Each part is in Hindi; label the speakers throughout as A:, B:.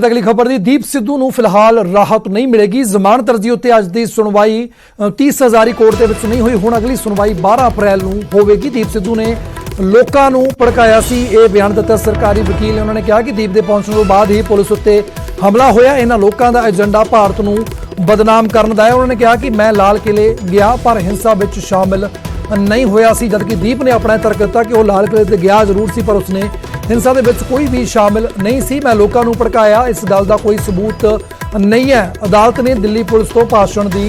A: अगली खबर दी दीप सिद्धू ਨੂੰ ਫਿਲਹਾਲ ਰਾਹਤ ਨਹੀਂ ਮਿਲੇਗੀ। ਜ਼ਮਾਨਤ ਅਰਜ਼ੀ ਉੱਤੇ ਅੱਜ ਦੀ ਸੁਣਵਾਈ 30 ਹਜ਼ਾਰੀ ਕੋਰਟ ਦੇ ਵਿੱਚ ਨਹੀਂ ਹੋਈ। ਹੁਣ ਅਗਲੀ ਸੁਣਵਾਈ 12 ਅਪ੍ਰੈਲ ਨੂੰ ਹੋਵੇਗੀ। ਦੀਪ ਸਿੱਧੂ ਨੇ ਲੋਕਾਂ ਨੂੰ ਭੜਕਾਇਆ ਸੀ, ਇਹ ਬਿਆਨ ਦਿੱਤਾ ਸਰਕਾਰੀ ਵਕੀਲ ਨੇ। ਉਹਨਾਂ ਨੇ ਕਿਹਾ ਕਿ ਦੀਪ ਦੇ ਪਹੁੰਚਣ ਤੋਂ ਬਾਅਦ ਹੀ ਪੁਲਿਸ ਉੱਤੇ ਹਮਲਾ ਹੋਇਆ। ਇਹਨਾਂ ਲੋਕਾਂ ਦਾ ਏਜੰਡਾ ਭਾਰਤ ਨੂੰ ਬਦਨਾਮ ਕਰਨ ਦਾ ਹੈ। ਉਹਨਾਂ ਨੇ ਕਿਹਾ ਕਿ ਮੈਂ ਲਾਲ ਕਿਲੇ ਗਿਆ ਪਰ ਹਿੰਸਾ ਵਿੱਚ ਸ਼ਾਮਿਲ नहीं होया सी, जबकि दीप ने अपना तर्क दिता कि वह लाल किले ते गया जरूर सी पर उसने हिंसा दे विच कोई भी शामिल नहीं सी। मैं लोगों नूं भड़काया, इस गल दा कोई सबूत नहीं है। अदालत ने दिल्ली पुलिस तो भाषण की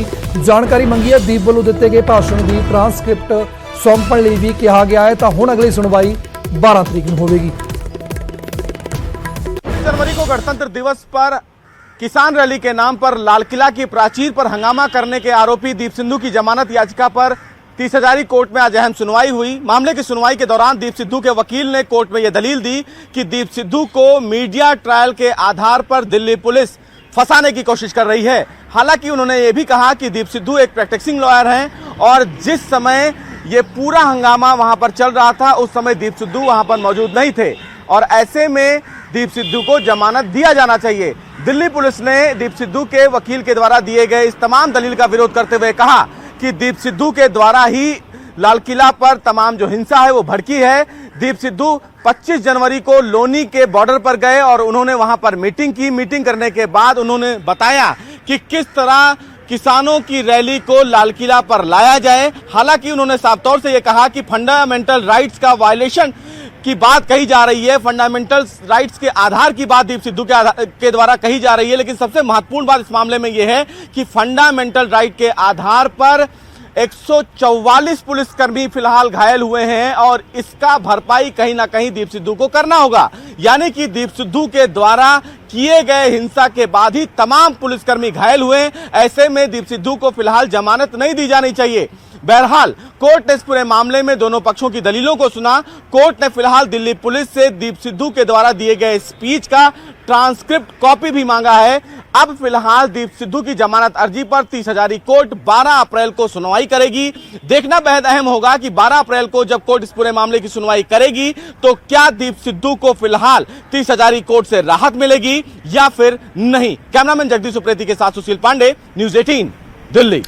A: जानकारी मंगी है। दीप वालों दिते गए भाषण की ट्रांसक्रिप्ट सौंपण लई भी कहा गया है। तो हुण अगली सुनवाई 12 तरीक नूं होवेगी।
B: जनवरी को गणतंत्र दिवस पर किसान रैली के नाम पर लाल किला की प्राचीर पर हंगामा करने के आरोपी दीप सिद्धू की जमानत याचिका पर 30 हजारी कोर्ट में आज अहम सुनवाई हुई। मामले की सुनवाई के दौरान दीप सिद्धू के वकील ने कोर्ट में यह दलील दी कि दीप सिद्धू को मीडिया ट्रायल के आधार पर दिल्ली पुलिस फंसाने की कोशिश कर रही है। हालांकि उन्होंने यह भी कहा कि दीप सिद्धू एक प्रैक्टिसिंग लॉयर हैं और जिस समय ये पूरा हंगामा वहां पर चल रहा था उस समय दीप सिद्धू वहां पर मौजूद नहीं थे और ऐसे में दीप सिद्धू को जमानत दिया जाना चाहिए। दिल्ली पुलिस ने दीप सिद्धू के वकील के द्वारा दिए गए इस तमाम दलील का विरोध करते हुए कहा कि दीप सिद्धू के द्वारा ही लाल किला पर तमाम जो हिंसा है वो भड़की है। दीप सिद्धू 25 जनवरी को लोनी के बॉर्डर पर गए और उन्होंने वहां पर मीटिंग की। मीटिंग करने के बाद उन्होंने बताया कि किस तरह किसानों की रैली को लाल किला पर लाया जाए। हालांकि उन्होंने साफ तौर से यह कहा कि फंडामेंटल राइट्स का वायलेशन की बात कही जा रही है, फंडामेंटल राइट्स के आधार की बात दीप सिद्धू के द्वारा कही जा रही है। लेकिन सबसे महत्वपूर्ण बात इस मामले में यह है कि फंडामेंटल राइट के आधार पर 144 पुलिसकर्मी फिलहाल घायल हुए हैं और इसका भरपाई कहीं ना कहीं दीप सिद्धू को करना होगा। यानी कि दीप सिद्धू के द्वारा किए गए हिंसा के बाद ही तमाम पुलिसकर्मी घायल हुए। ऐसे में दीप सिद्धू को फिलहाल जमानत नहीं दी जानी चाहिए। बहरहाल कोर्ट ने इस पूरे मामले में दोनों पक्षों की दलीलों को सुना। कोर्ट ने फिलहाल दिल्ली पुलिस से दीप सिद्धू के द्वारा दिए गए स्पीच का ट्रांसक्रिप्ट कॉपी भी मांगा है। अब फिलहाल दीप सिद्धू की जमानत अर्जी पर 30 हजारी कोर्ट 12 अप्रैल को सुनवाई करेगी। देखना बेहद अहम होगा कि 12 अप्रैल को जब कोर्ट इस पूरे मामले की सुनवाई करेगी तो क्या दीप सिद्धू को फिलहाल 30 हजारी कोर्ट से राहत मिलेगी या फिर नहीं। कैमरामैन जगदीश उप्रेती के साथ सुशील पांडे, न्यूज़ 18 दिल्ली।